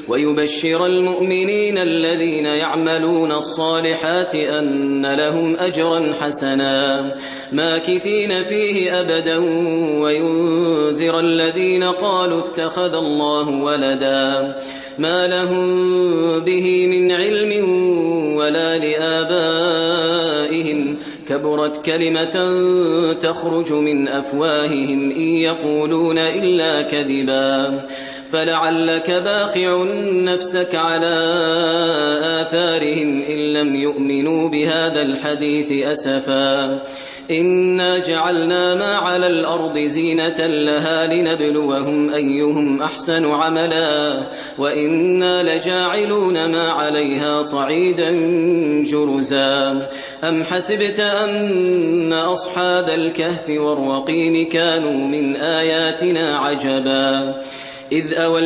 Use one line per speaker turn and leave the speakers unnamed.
ويبشر المؤمنين الذين يعملون الصالحات أن لهم أجرا حسنا ماكثين فيه أبدا وينذر الذين قالوا اتخذ الله ولدا ما لهم به من علم ولا لآبائهم كبرت كلمة تخرج من أفواههم إن يقولون إلا كذبا فلعلك باخع نفسك على آثارهم إن لم يؤمنوا بهذا الحديث أسفا إنا جعلنا ما على الأرض زينة لها لنبلوهم أيهم أحسن عملا وإنا لجاعلون ما عليها صعيدا جرزا أم حسبت أن أصحاب الكهف والرقيم كانوا من آياتنا عجبا إذ أوى